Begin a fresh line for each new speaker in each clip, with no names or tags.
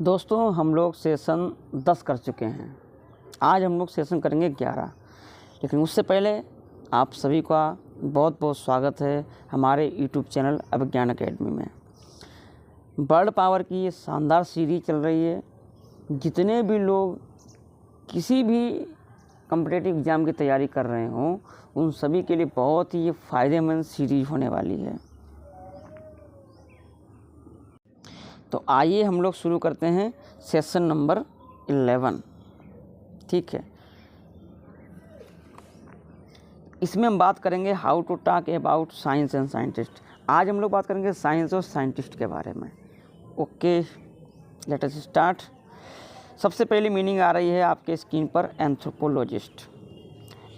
दोस्तों हम लोग सेशन 10 कर चुके हैं। आज हम लोग सेशन करेंगे 11। लेकिन उससे पहले आप सभी का बहुत बहुत स्वागत है हमारे यूट्यूब चैनल अभिज्ञान अकेडमी में। वर्ल्ड पावर की ये शानदार सीरीज चल रही है। जितने भी लोग किसी भी कॉम्पिटिटिव एग्ज़ाम की तैयारी कर रहे हों उन सभी के लिए बहुत ही ये फ़ायदेमंद सीरीज होने वाली है। तो आइए हम लोग शुरू करते हैं सेशन नंबर 11। ठीक है, इसमें हम बात करेंगे how to talk about science and scientist. आज हम लोग बात करेंगे साइंस और साइंटिस्ट के बारे में। Okay, let us start. सबसे पहली मीनिंग आ रही है आपके स्क्रीन पर एंथ्रोपोलॉजिस्ट।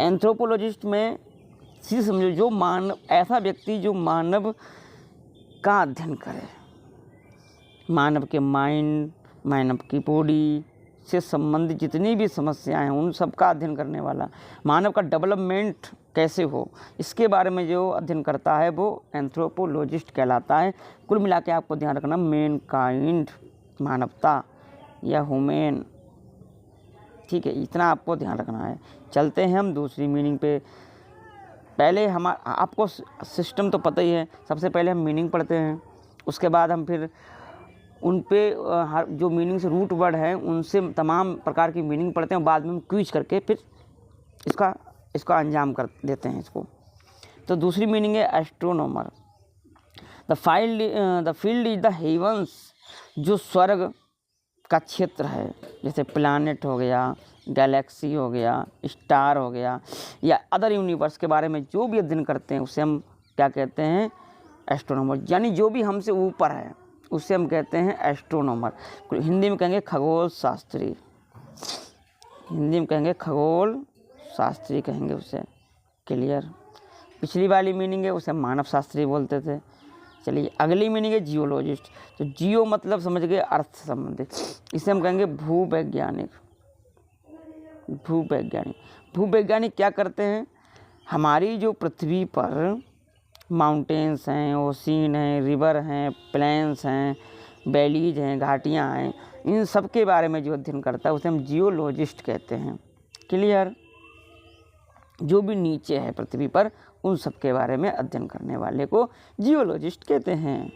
एंथ्रोपोलॉजिस्ट में सीधे समझो जो मानव, ऐसा व्यक्ति जो मानव का अध्ययन करे, मानव के माइंड, मानव की बॉडी से संबंधित जितनी भी समस्याएं हैं उन सब का अध्ययन करने वाला, मानव का डेवलपमेंट कैसे हो इसके बारे में जो अध्ययन करता है वो एंथ्रोपोलॉजिस्ट कहलाता है। कुल मिला के आपको ध्यान रखना, मैन काइंड, मानवता या ह्यूमन। ठीक है, इतना आपको ध्यान रखना है। चलते हैं हम दूसरी मीनिंग पे। पहले आपको सिस्टम तो पता ही है। सबसे पहले हम मीनिंग पढ़ते हैं, उसके बाद हम फिर उन पे जो मीनिंग से रूट वर्ड है उनसे तमाम प्रकार की मीनिंग पढ़ते हैं। बाद में हम क्विज करके फिर इसका अंजाम कर देते हैं इसको। तो दूसरी मीनिंग है astronomer. The field is the heavens, जो स्वर्ग का क्षेत्र है, जैसे प्लैनेट हो गया, गैलेक्सी हो गया, स्टार हो गया या अदर यूनिवर्स के बारे में जो भी अध्ययन करते हैं उसे हम क्या कहते हैं, एस्ट्रोनॉमर। यानी जो भी हमसे ऊपर है उसे हम कहते हैं एस्ट्रोनॉमर। हिंदी में कहेंगे खगोल शास्त्री। हिंदी में कहेंगे खगोल शास्त्री कहेंगे उसे। क्लियर। पिछली वाली मीनिंग है उसे मानव शास्त्री बोलते थे। चलिए अगली मीनिंग है जियोलॉजिस्ट। तो जियो मतलब समझ गए अर्थ से संबंधित, इसे हम कहेंगे भूवैज्ञानिक। भूवैज्ञानिक क्या करते हैं, हमारी जो पृथ्वी पर माउंटेन्स हैं, ओशियन हैं, रिवर हैं, प्लेन्स हैं, वैलीज हैं, घाटियाँ हैं, इन सब के बारे में जो अध्ययन करता है उसे हम जियोलॉजिस्ट कहते हैं। क्लियर। जो भी नीचे है पृथ्वी पर उन सब के बारे में अध्ययन करने वाले को जियोलॉजिस्ट कहते हैं।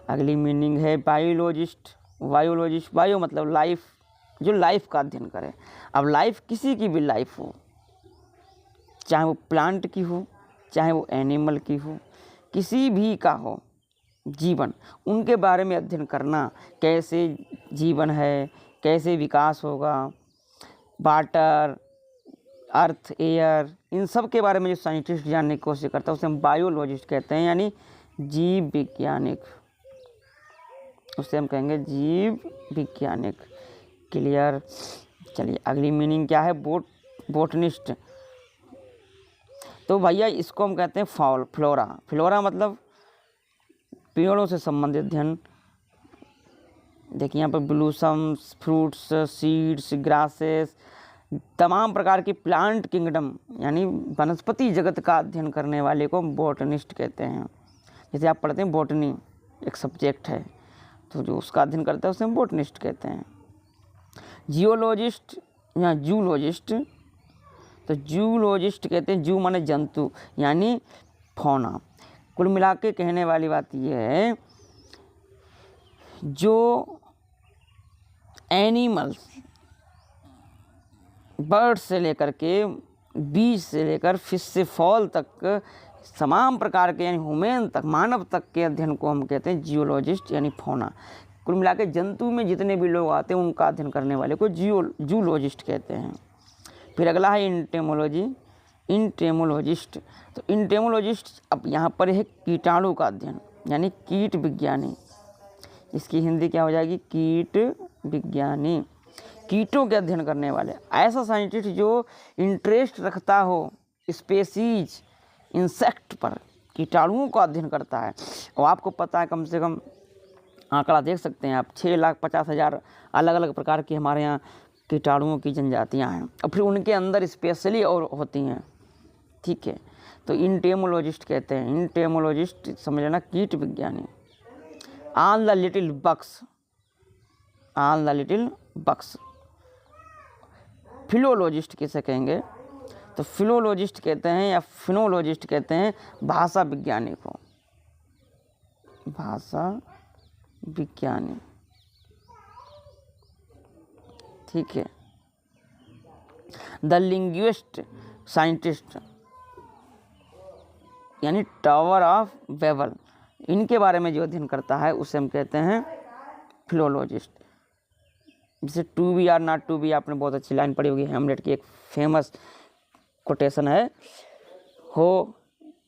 अगली मीनिंग है बायोलॉजिस्ट। बायो मतलब लाइफ, जो लाइफ का अध्ययन करे। अब लाइफ किसी की भी लाइफ हो, चाहे वो प्लांट की हो, चाहे वो एनिमल की हो, किसी भी का हो जीवन, उनके बारे में अध्ययन करना। कैसे जीवन है, कैसे विकास होगा, वाटर, अर्थ, एयर, इन सब के बारे में जो साइंटिस्ट जानने की कोशिश करता है उसे हम बायोलॉजिस्ट कहते हैं, यानी जीव वैज्ञानिक। उसे हम कहेंगे जीव वैज्ञानिक। क्लियर। चलिए अगली मीनिंग क्या है, बोटनिस्ट। तो भैया इसको हम कहते हैं फ्लोरा। फ्लोरा मतलब पेड़ों से संबंधित अध्ययन। देखिए यहाँ पर ब्लूसम्स, फ्रूट्स, सीड्स, ग्रासेस, तमाम प्रकार की प्लांट किंगडम यानी वनस्पति जगत का अध्ययन करने वाले को हम बोटनिस्ट कहते हैं। जैसे आप पढ़ते हैं बॉटनी एक सब्जेक्ट है, तो जो उसका अध्ययन करता है उसे हम बोटनिस्ट कहते हैं। जियोलॉजिस्ट या जूलॉजिस्ट। तो जूलॉजिस्ट कहते हैं, जू माने जंतु यानी फौना। कुल मिला के कहने वाली बात यह है, जो एनिमल्स, बर्ड से लेकर के, बीज से लेकर फिश से फॉल तक, तमाम प्रकार के यानी ह्यूमन तक, मानव तक के अध्ययन को हम कहते हैं जियोलॉजिस्ट यानी फौना। कुल मिला के जंतु में जितने भी लोग आते हैं उनका अध्ययन करने वाले को जूलॉजिस्ट कहते हैं। फिर अगला है इंटेमोलॉजिस्ट। तो इंटेमोलॉजिस्ट अब यहाँ पर है कीटाणु का अध्ययन यानी कीट विज्ञानी। इसकी हिंदी क्या हो जाएगी, कीट विज्ञानी। कीटों के अध्ययन करने वाले, ऐसा साइंटिस्ट जो इंटरेस्ट रखता हो स्पेसीज, इंसेक्ट पर, कीटाणुओं का अध्ययन करता है। और आपको पता है, कम से कम आंकड़ा देख सकते हैं आप, 6,50,000 अलग अलग प्रकार की हमारे यहाँ कीटाणुओं की जनजातियाँ हैं और फिर उनके अंदर स्पेशली और होती हैं। ठीक है, तो इंटेमोलॉजिस्ट कहते हैं। इंटेमोलॉजिस्ट समझ लेना कीट विज्ञानी। All the little bugs, all the little bugs. Philologist किसे कहेंगे? तो फिलोलॉजिस्ट कहते हैं या फिनोलॉजिस्ट कहते हैं भाषा विज्ञानी को, भाषा विज्ञानी, ठीक है। द लिंग्विस्ट साइंटिस्ट यानी टावर ऑफ बेबल, इनके बारे में जो अध्ययन करता है उसे हम कहते हैं फिलोलॉजिस्ट। जैसे to be or not to be, आपने बहुत अच्छी लाइन पढ़ी होगी, हैमलेट की एक फेमस कोटेशन है, हो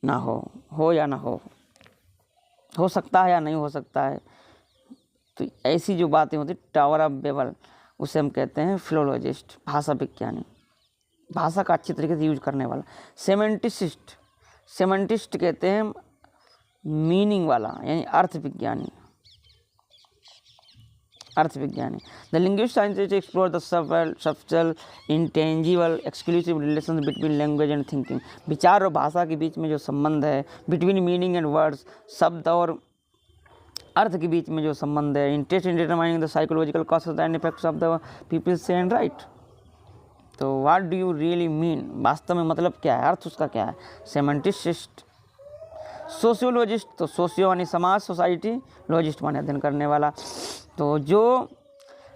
ना हो या ना हो सकता है या नहीं हो सकता है। तो ऐसी जो बातें होती टावर ऑफ बेबल, उसे हम कहते हैं फिलोलॉजिस्ट, भाषा विज्ञानी, भाषा का अच्छी तरीके से यूज करने वाला। सेमेंटिसिस्ट, सेमेंटिस्ट कहते हैं मीनिंग वाला यानी अर्थ विज्ञानी, अर्थ विज्ञानी। The linguist scientist explore the subtle intangible exclusive relation between language and thinking, विचार और भाषा के बीच में जो संबंध है, बिटवीन मीनिंग एंड वर्ड्स, शब्द और अर्थ के बीच में जो संबंध है। Interest in determining the psychological causes and effects of the people से एंड राइट। तो what do you really mean, वास्तव में मतलब क्या है, अर्थ उसका क्या है। सेमेंटिस्ट। सोशियोलॉजिस्ट, तो सोशियो यानी समाज, सोसाइटी, लॉजिस्ट माने अध्ययन करने वाला। तो जो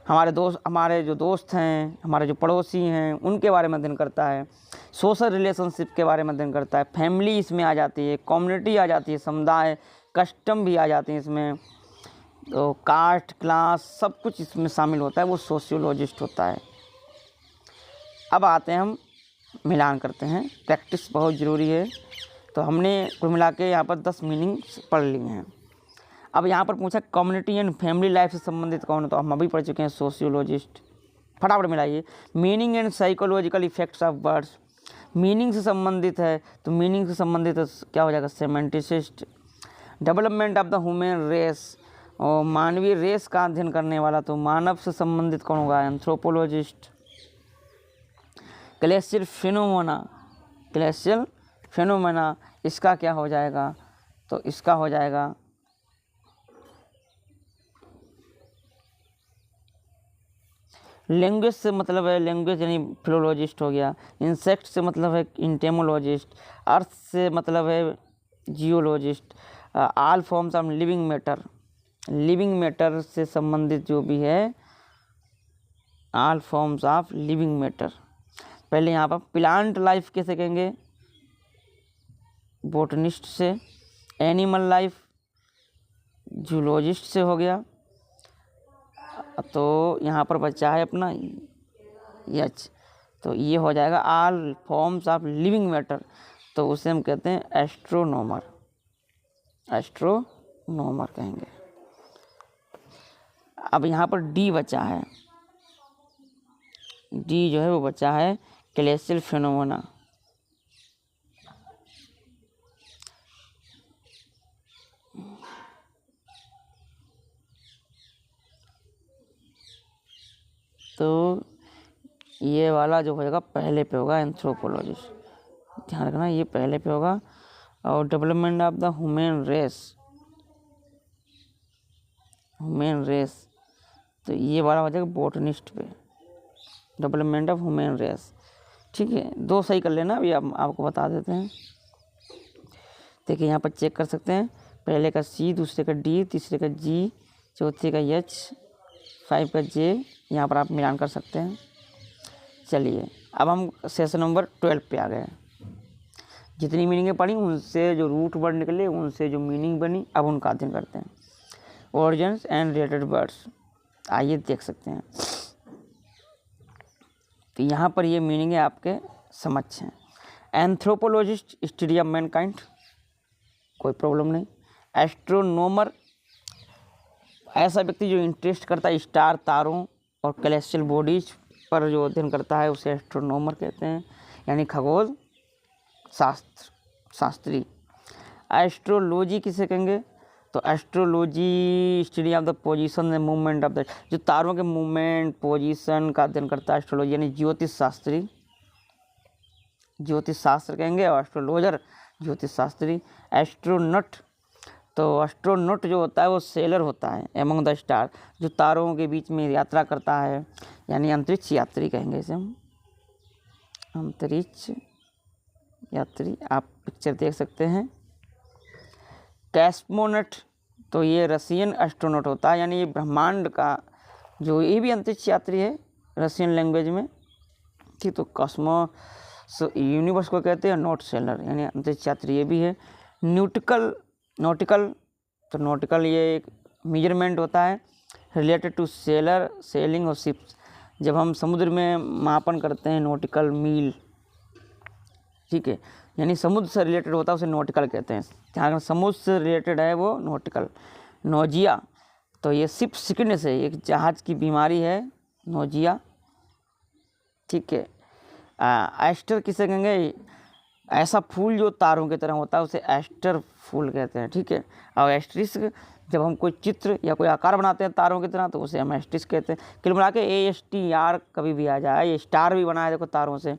हमारे जो दोस्त हैं, हमारे जो पड़ोसी हैं, उनके बारे में अध्ययन करता है। सोशल रिलेशनशिप के बारे में अध्ययन करता है। फैमिली इसमें आ जाती है, कम्युनिटी आ जाती है, समुदाय, कस्टम भी आ जाते हैं इसमें, तो कास्ट, क्लास, सब कुछ इसमें शामिल होता है, वो सोशियोलॉजिस्ट होता है। अब आते हैं हम मिलान करते हैं, प्रैक्टिस बहुत ज़रूरी है। तो हमने कुल मिला के यहाँ पर 10 मीनिंग्स पढ़ लिए हैं। अब यहाँ पर पूछा कम्युनिटी एंड फैमिली लाइफ से संबंधित कौन है, तो हम अभी पढ़ चुके हैं सोशियोलॉजिस्ट। फटाफट मिलाइए। Meaning and psychological effects of words, meaning से संबंधित है, तो मीनिंग से संबंधित क्या हो जाएगा, semanticist. Development of the human race, और मानवीय रेस का अध्ययन करने वाला, तो मानव से संबंधित कौन होगा, anthropologist. Glacial phenomena, glacial phenomena, इसका क्या हो जाएगा, तो इसका हो जाएगा लैंग्वेज से मतलब है, लैंग्वेज यानी फिलोलॉजिस्ट हो गया। इंसेक्ट से मतलब है इंटेमोलॉजिस्ट। अर्थ से मतलब है geologist. All forms of living matter, living matter से संबंधित जो भी है, all forms of living matter. पहले यहाँ पर प्लांट लाइफ कैसे कहेंगे, बोटनिस्ट से। एनिमल लाइफ जूलॉजिस्ट से हो गया। तो यहाँ पर बचा है अपना यच, तो ये हो जाएगा all forms of living matter, तो उसे हम कहते हैं एस्ट्रोनॉमर, एस्ट्रोनॉमर कहेंगे। अब यहाँ पर डी बचा है, डी जो है वो बचा है ग्लेशियल फिनोमेना। तो ये वाला जो होगा पहले पे होगा एंथ्रोपोलॉजिस्ट, ध्यान रखना ये पहले पे होगा। और development of the human race, human race, तो ये वाला हो जाएगा बोटनिस्ट पे, डेवलपमेंट ऑफ ह्यूमन रेस। ठीक है, 2 सही कर लेना, अभी आपको बता देते हैं। देखिए यहाँ पर चेक कर सकते हैं, पहले का सी, दूसरे का डी, तीसरे का जी, चौथे का एच, 5 का जे, यहाँ पर आप मिलान कर सकते हैं। चलिए अब हम सेशन नंबर 12 पे आ गए। जितनी मीनिंगें पढ़ी उनसे जो रूट वर्ड निकले, उनसे जो मीनिंग बनी, अब उनका अध्ययन करते हैं। ओरिजिन्स एंड रिलेटेड वर्ड्स, आइए देख सकते हैं। तो यहाँ पर ये मीनिंग है आपके समक्ष हैं। एंथ्रोपोलॉजिस्ट, स्टडी ऑफ मैनकाइंड, कोई प्रॉब्लम नहीं। एस्ट्रोनॉमर, ऐसा व्यक्ति जो इंटरेस्ट करता है स्टार, तारों और कैलेस्टियल बॉडीज पर जो अध्ययन करता है उसे एस्ट्रोनॉमर कहते हैं, यानी खगोल शास्त्री। एस्ट्रोलॉजी किसे कहेंगे, तो astrology study of the position and movement of the, जो तारों के मूवमेंट, पोजीशन का अध्ययन करता है एस्ट्रोलॉजी, यानी ज्योतिष शास्त्री, ज्योतिष शास्त्र कहेंगे। और एस्ट्रोलॉजर ज्योतिष शास्त्री। एस्ट्रोनॉट, तो एस्ट्रोनॉट जो होता है वो सेलर होता है एमंग द स्टार, जो तारों के बीच में यात्रा करता है, यानी अंतरिक्ष यात्री कहेंगे इसे हम, अंतरिक्ष यात्री। आप पिक्चर देख सकते हैं। कॉस्मोनॉट, तो ये रशियन एस्ट्रोनॉट होता है, यानी ये ब्रह्मांड का जो ये भी अंतरिक्ष यात्री है रशियन लैंग्वेज में, ठीक। तो कॉस्मो यूनिवर्स को कहते हैं, नॉट सेलर यानी अंतरिक्ष यात्री ये भी है। नॉटिकल, तो नॉटिकल ये एक मेजरमेंट होता है रिलेटेड टू सेलर, सेलिंग और शिप्स। जब हम समुद्र में मापन करते हैं नॉटिकल मील, ठीक है, यानी समुद्र से रिलेटेड होता है उसे नॉटिकल कहते हैं। जहाँ समुद्र से रिलेटेड है वो नॉटिकल। नोजिया, तो ये शिप सिकनेस है, एक जहाज़ की बीमारी है नोजिया, ठीक है। एस्टर किसे कहेंगे, ऐसा फूल जो तारों की तरह होता है उसे एस्टर फूल कहते हैं, ठीक है। और एस्ट्रिस्क, जब हम कोई चित्र या कोई आकार बनाते हैं तारों की तरह तो उसे हम एस्ट्रिस्क कहते हैं। कुल मिला के ASTR कभी भी आ जाए, ये स्टार भी बना है देखो तारों से,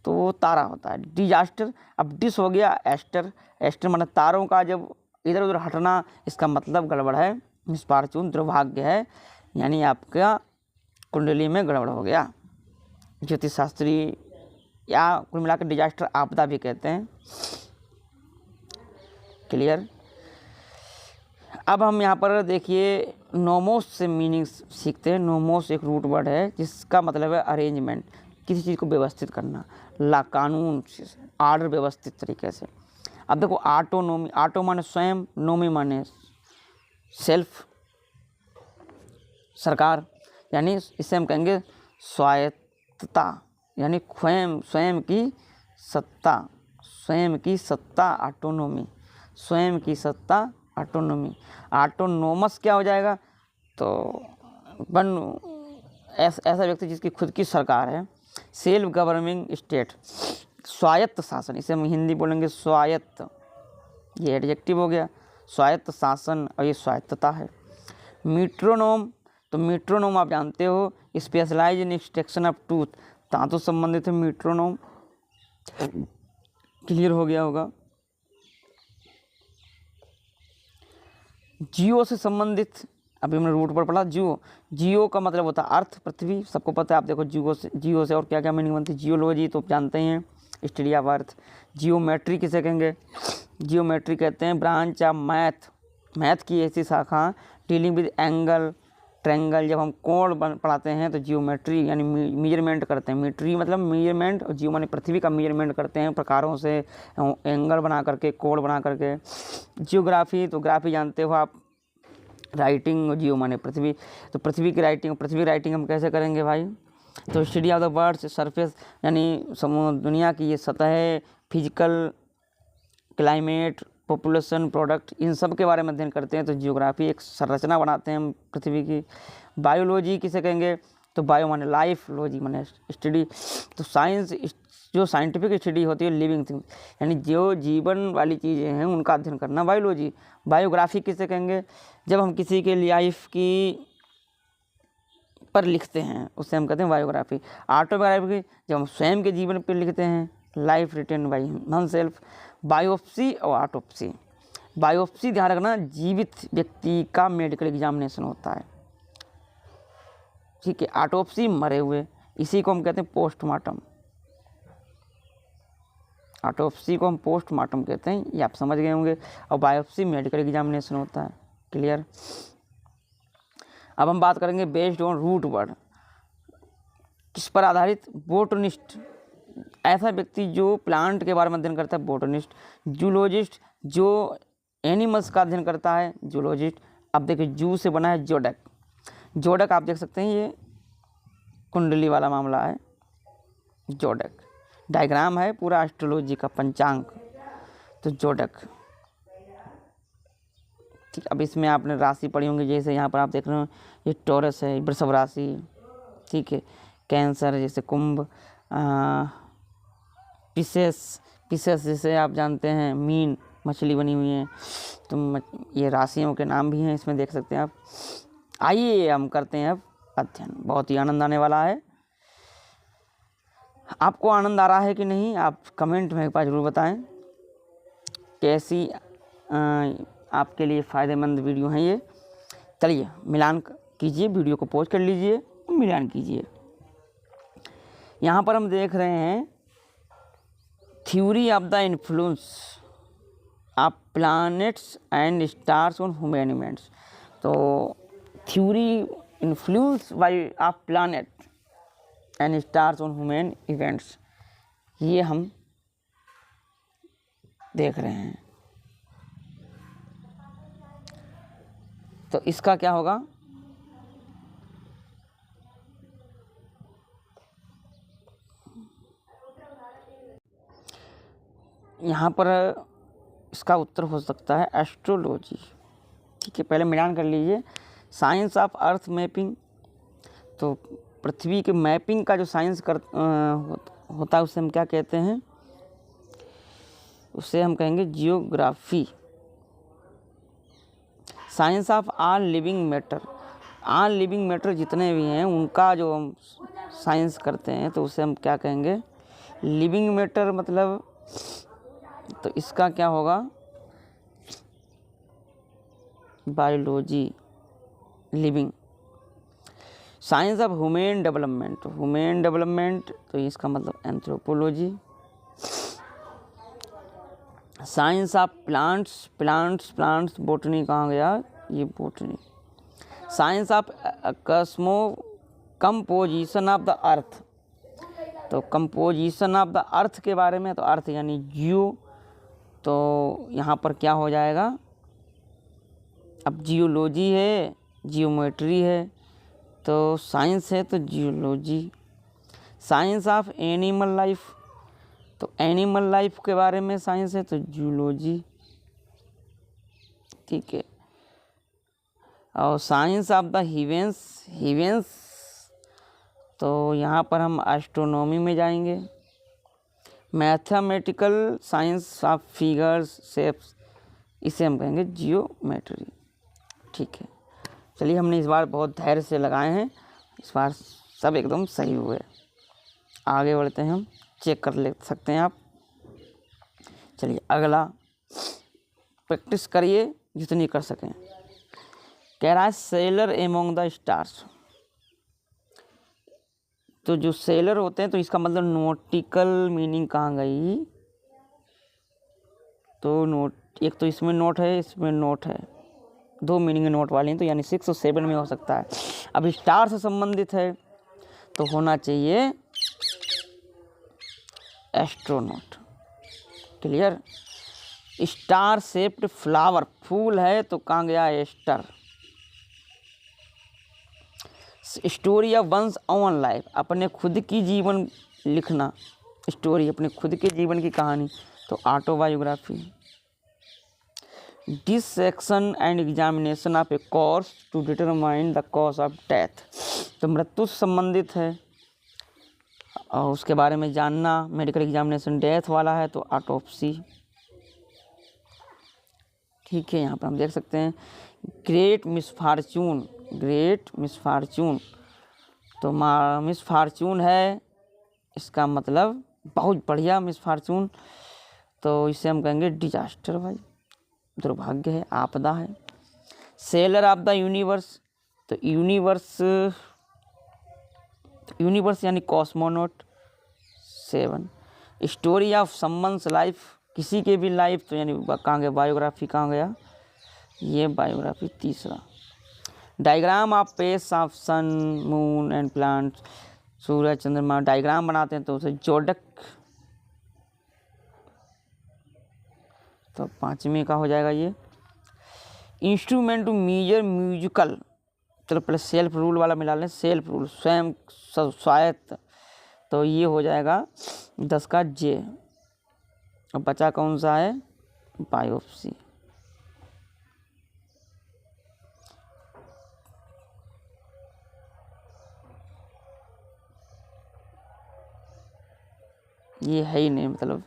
तो वो तारा होता है। डिजास्टर, अब डिस हो गया एस्टर, एस्टर मतलब तारों का जब इधर उधर हटना, इसका मतलब गड़बड़ है, निष्पार्चून दुर्भाग्य है, यानी आपका कुंडली में गड़बड़ हो गया। ज्योतिष शास्त्री या कुल मिलाकर डिजास्टर आपदा भी कहते हैं। क्लियर। अब हम यहाँ पर देखिए नोमोस से मीनिंग सीखते हैं। नोमोस एक रूट वर्ड है जिसका मतलब है अरेंजमेंट, किसी चीज़ को व्यवस्थित करना, ला कानून, आर्डर, व्यवस्थित तरीके से। अब देखो ऑटोनोमी, ऑटो माने स्वयं, नोमी माने सेल्फ, सरकार, यानी इसे हम कहेंगे स्वायत्तता, यानी स्वयं की सत्ता, स्वयं की सत्ता, ऑटोनोमी, स्वयं की सत्ता, ऑटोनोमी। ऑटोनोमस क्या हो जाएगा, तो ऐसा व्यक्ति जिसकी खुद की सरकार है। सेल्फ गवर्निंग स्टेट, स्वायत्त शासन, इसे हम हिंदी बोलेंगे स्वायत्त, ये एडजेक्टिव हो गया, स्वायत्त शासन, और ये स्वायत्तता है। मीट्रोनोम, तो मीट्रोनोम आप जानते हो specialise in extraction of tooth, दांतों संबंधित है मीट्रोनोम। क्लियर हो गया होगा। जियो से संबंधित, अभी हमने रूट पर पढ़ा जियो, जियो का मतलब होता है अर्थ, पृथ्वी, सबको पता है। आप देखो जियो से और क्या क्या मीनिंग बनती है। जियोलॉजी तो जानते हैं, स्टडी ऑफ अर्थ। जियोमेट्री किसे कहेंगे, जियोमेट्री कहते हैं ब्रांच ऑफ मैथ, मैथ की ऐसी शाखा डीलिंग विद एंगल, ट्रेंगल। जब हम कोण पढ़ाते हैं तो जियोमेट्री यानी मेजरमेंट करते हैं, मीट्री मतलब मेजरमेंट, और जियो माने पृथ्वी का मेजरमेंट करते हैं प्रकारों से, एंगल बना करके, कोण बना करके। जियोग्राफी, तो ग्राफी जानते हो आप, राइटिंग, और जियो माने पृथ्वी, तो पृथ्वी की राइटिंग, पृथ्वी राइटिंग हम कैसे करेंगे भाई, तो study of the birds surface, यानी दुनिया की ये सतह, फिजिकल, क्लाइमेट, पॉपुलेशन, प्रोडक्ट, इन सब के बारे में अध्ययन करते हैं। तो जियोग्राफी एक संरचना बनाते हैं हम पृथ्वी की। बायोलॉजी किसे कहेंगे, तो बायो माने लाइफ, लॉजी माने स्टडी, तो साइंस जो साइंटिफिक स्टडी होती है लिविंग थिंग, यानी जो जीवन वाली चीज़ें हैं उनका अध्ययन करना बायोलॉजी। बायोग्राफी किसे कहेंगे, जब हम किसी के लाइफ की पर लिखते हैं उससे हम कहते हैं बायोग्राफी। ऑटोबायोग्राफी, जब हम स्वयं के जीवन पर लिखते हैं, life written by non self. Biopsy और ऑटोप्सी, बायोप्सी ध्यान रखना जीवित व्यक्ति का मेडिकल एग्जामिनेशन होता है, ठीक है। ऑटोप्सी मरे हुए, इसी को हम कहते हैं पोस्टमार्टम, ऑटोप्सी को हम पोस्टमार्टम कहते हैं, ये आप समझ गए होंगे। और बायोप्सी मेडिकल एग्जामिनेशन होता है। क्लियर। अब हम बात करेंगे बेस्ड ऑन रूट वर्ड, किस पर आधारित, बोटनिस्ट, ऐसा व्यक्ति जो प्लांट के बारे में अध्ययन करता है, बोटनिस्ट। जूलॉजिस्ट, जो एनिमल्स का अध्ययन करता है, जूलॉजिस्ट। अब देखिए जू से बना है जोडक, जोडक आप देख सकते हैं, ये कुंडली वाला मामला है, जोडक डायग्राम है पूरा एस्ट्रोलॉजी का, पंचांग, तो जोडक, ठीक। अब इसमें आपने राशि पढ़ी होंगी, जैसे यहाँ पर आप देख रहे हो ये टॉरस है, वृषभ राशि, ठीक है। कैंसर जैसे कुंभ, पिसेस जैसे आप जानते हैं मीन, मछली बनी हुई है, तो ये राशियों के नाम भी हैं इसमें देख सकते हैं आप। आइए हम करते हैं अब अध्ययन, बहुत ही आनंद आने वाला है। आपको आनंद आ रहा है कि नहीं, आप कमेंट में एक बार जरूर बताएं। कैसी आपके लिए फ़ायदेमंद वीडियो हैं ये। चलिए मिलान कीजिए, वीडियो को पॉज कर लीजिए, मिलान कीजिए। यहाँ पर हम देख रहे हैं theory of the influence of planets and stars on human events. तो theory influence by of planet and stars on human events, ये हम देख रहे हैं। तो इसका क्या होगा, यहाँ पर इसका उत्तर हो सकता है एस्ट्रोलॉजी। ठीक है, पहले मिलान कर लीजिए। साइंस ऑफ अर्थ मैपिंग, तो पृथ्वी के मैपिंग का जो साइंस होता है उसे हम क्या कहते हैं, उसे हम कहेंगे geography. Science of all living matter, all living matter जितने भी हैं उनका जो हम साइंस करते हैं तो उसे हम क्या कहेंगे, लिविंग मैटर। मतलब तो इसका क्या होगा, biology, living. Science of human development, human development तो इसका मतलब anthropology. Science of plants, plants botany कहाँ गया, ये botany. Science of composition of the earth, तो कंपोजिशन ऑफ द अर्थ के बारे में, तो अर्थ यानी जियो, तो यहाँ पर क्या हो जाएगा, अब जियोलॉजी है, जियोमेट्री है, तो साइंस है तो geology. Science of animal life, तो एनिमल लाइफ के बारे में साइंस है तो जियोलॉजी। ठीक है, और साइंस ऑफ द हिवेंस, तो यहाँ पर हम एस्ट्रोनॉमी में जाएंगे। Mathematical science of figures, shapes, इसे हम कहेंगे जियोमेट्री। ठीक है, चलिए हमने इस बार बहुत धैर्य से लगाए हैं, इस बार सब एकदम सही हुए। आगे बढ़ते हैं, हम चेक कर ले सकते हैं आप। चलिए अगला, प्रैक्टिस करिए जितनी कर सकें। कह रहा है सेलर एमोंग द स्टार्स, तो जो सेलर होते हैं तो इसका मतलब नोटिकल मीनिंग कहाँ गई, तो नोट, एक तो इसमें नोट है, इसमें नोट है, दो मीनिंग नोट वाली हैं, तो यानी 6 और 7 में हो सकता है। अब स्टार से संबंधित है तो होना चाहिए astronaut. Clear. Star shaped flower, फूल है तो कहाँ गया aster. Story of one's own life, अपने खुद की जीवन लिखना, स्टोरी अपने खुद के जीवन की कहानी, तो autobiography. Dissection and examination of a corpse to determine the cause of death, तो मृत्यु से संबंधित है और उसके बारे में जानना। मेडिकल एग्जामिनेशन डेथ वाला है तो ऑटोप्सी। ठीक है, यहाँ पर हम देख सकते हैं ग्रेट मिसफॉर्चून, ग्रेट मिसफॉर्चून, तो मिसफॉर्चून है, इसका मतलब बहुत बढ़िया मिसफॉर्चून, तो इसे हम कहेंगे डिजास्टर, भाई दुर्भाग्य है, आपदा है। सेलर ऑफ द यूनिवर्स, तो यूनिवर्स यानी cosmonaut 7। Story of someone's life, किसी के भी लाइफ, तो यानी कहाँ गया बायोग्राफी, कहाँ गया ये biography 3। Diagram of face of sun moon and plants, सूरज चंद्रमा डायग्राम बनाते हैं तो उसे जोडक, तो 5वीं का हो जाएगा ये। इंस्ट्रूमेंट टू मेजर म्यूजिकल, चलो पहले सेल्फ रूल वाला मिला लें, सेल्फ रूल स्वयं स्वायत्त, तो ये हो जाएगा 10 का जे। और बचा कौन सा है, बायोप्सी। ये है ही नहीं, मतलब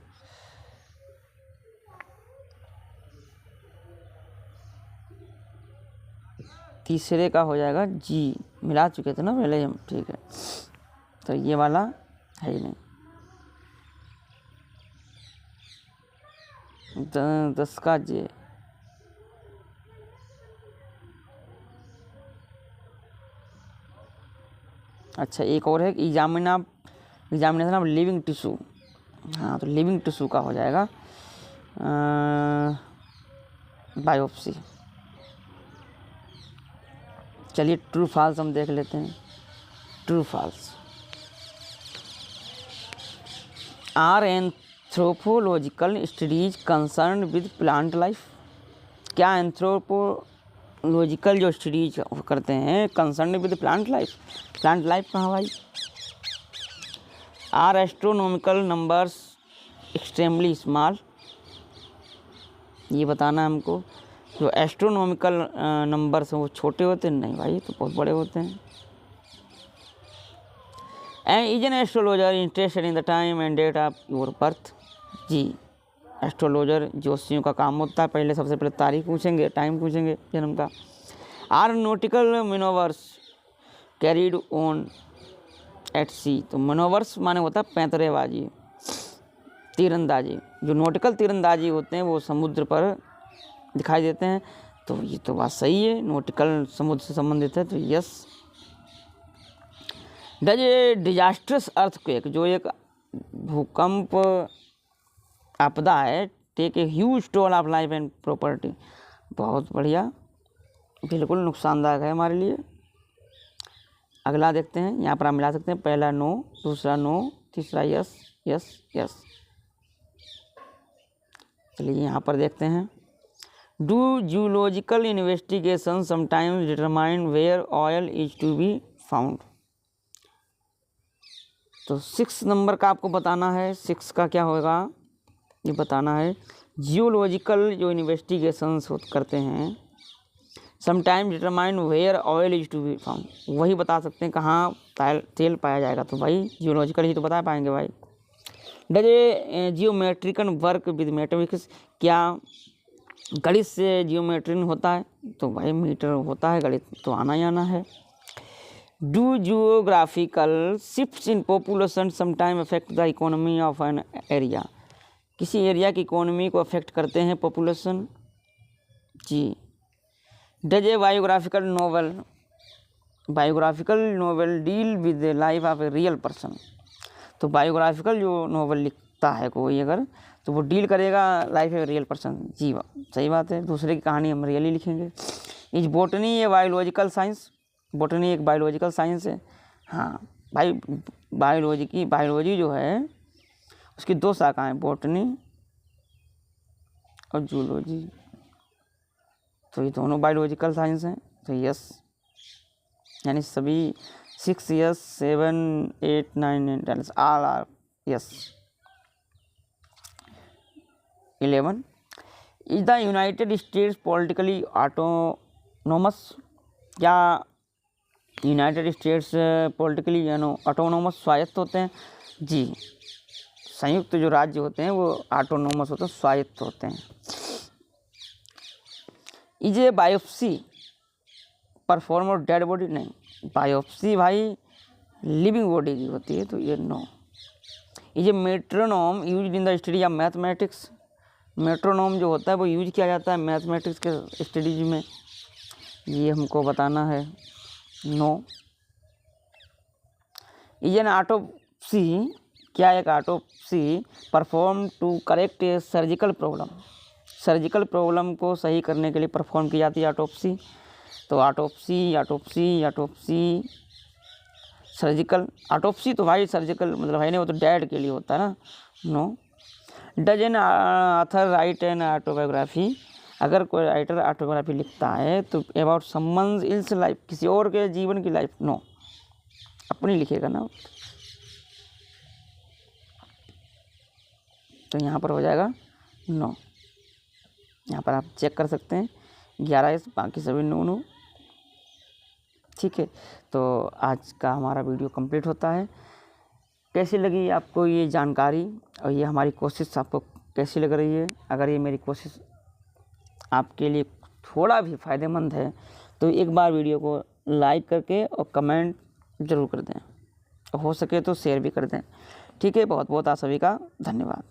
तीसरे का हो जाएगा जी, मिला चुके थे ना पहले हम। ठीक है, तो ये वाला है ही नहीं। 10 का जे, अच्छा, एक और है एग्जामिनेशन ऑफ लिविंग टिश्यू। हाँ, तो लिविंग टिश्यू का हो जाएगा बायोप्सी। चलिए ट्रू फॉल्स हम देख लेते हैं। True false. Are anthropological studies concern with plant life. क्या एंथ्रोपोलॉजिकल जो स्टडीज करते हैं concern with plant life? Plant life कहाँ भाई? Are astronomical numbers extremely small. ये बताना है हमको। जो एस्ट्रोनॉमिकल नंबर्स हैं वो छोटे होते हैं? नहीं भाई, तो बहुत बड़े होते हैं। And is an astrologer interested in the time and date of your birth. जी, एस्ट्रोलॉजर ज्योतिषियों का काम होता है, पहले सबसे पहले तारीख पूछेंगे, टाइम पूछेंगे जन्म का। Are nautical manoeuvres carried on at sea. तो मैनोवर्स माने होता है पैंतरेबाजी, तीरंदाजी। जो नॉटिकल तीरंदाजी होते हैं वो समुद्र पर दिखाई देते हैं। तो ये तो बात सही है, नॉटिकल समुद्र से संबंधित है, तो yes. Does a disastrous earthquake, जो एक भूकंप आपदा है, take a huge toll of life and property. बहुत बढ़िया, बिल्कुल नुकसानदायक है हमारे लिए। अगला देखते हैं, यहाँ पर आप मिला सकते हैं, पहला नो, दूसरा नो, तीसरा यस यस यस। चलिए यहाँ पर देखते हैं। Do zoological investigation sometimes determine where oil is to be found. तो 6 नंबर का आपको बताना है। 6 का क्या होगा ये बताना है। जियोलॉजिकल जो इन्वेस्टिगेशंस करते हैं sometime determine where oil is to be found, वही बता सकते हैं कहाँ तेल पाया जाएगा। तो भाई जियोलॉजिकल ही तो बता पाएंगे भाई। Does a geometrical work with mathematics, क्या गणित से जियोमेट्रिन होता है? तो भाई मीटर होता है, गणित तो आना ही आना है। Do geographical shifts in population sometime affect the economy of an area. किसी एरिया की इकोनॉमी को अफेक्ट करते हैं पॉपुलेशन। जी। Does a biographical novel deal with the life of a real person. तो बायोग्राफिकल जो नोवेल लिखता है कोई अगर, तो वो डील करेगा life of a real person. जी सही बात है, दूसरे की कहानी हम रियली लिखेंगे। Is botany a biological science. Botany एक बायोलॉजिकल साइंस है। हाँ भाई, बायोलॉजी जो है उसकी 2 शाखाएं, बॉटनी और जूलॉजी। तो ये दोनों बायोलॉजिकल साइंस हैं, तो यस, यानी सभी 6 yes, 7 8 9 and 10 all are yes. 11 is the United States politically autonomous. क्या यूनाइटेड स्टेट्स पॉलिटिकली ऑटोनोमस स्वायत्त होते हैं? जी, संयुक्त जो राज्य होते हैं वो ऑटोनोमस होते हैं, स्वायत्त होते हैं। Is a biopsy perform of dead body. नहीं, बायोप्सी भाई लिविंग बॉडी की होती है, तो ये no. Is a metronome use in the study of mathematics. Metronome जो होता है वो यूज किया जाता है मैथमेटिक्स के स्टडीज में, ये हमको बताना है, नो। इज एन ऑटोप्सी, क्या एक autopsy perform to correct a surgical problem. Surgical problem को सही करने के लिए परफॉर्म की जाती है ऑटोप्सी। तो ऑटोप्सी सर्जिकल, ऑटोप्सी तो भाई सर्जिकल मतलब है नहीं, वो तो डेड के लिए होता है ना, no. Does an author write an autobiography. अगर कोई राइटर ऑटोबायोग्राफी लिखता है तो अबाउट समवन्स इल्स लाइफ, किसी और के जीवन की लाइफ, नो, अपनी लिखेगा ना। तो यहाँ पर हो जाएगा नो। यहाँ पर आप चेक कर सकते हैं 11 इस, बाकी सभी नो। ठीक है, तो आज का हमारा वीडियो कंप्लीट होता है। कैसी लगी आपको ये जानकारी और ये हमारी कोशिश आपको कैसी लग रही है? अगर ये मेरी कोशिश आपके लिए थोड़ा भी फ़ायदेमंद है तो एक बार वीडियो को लाइक करके और कमेंट ज़रूर कर दें, हो सके तो शेयर भी कर दें। ठीक है, बहुत बहुत आप सभी का धन्यवाद।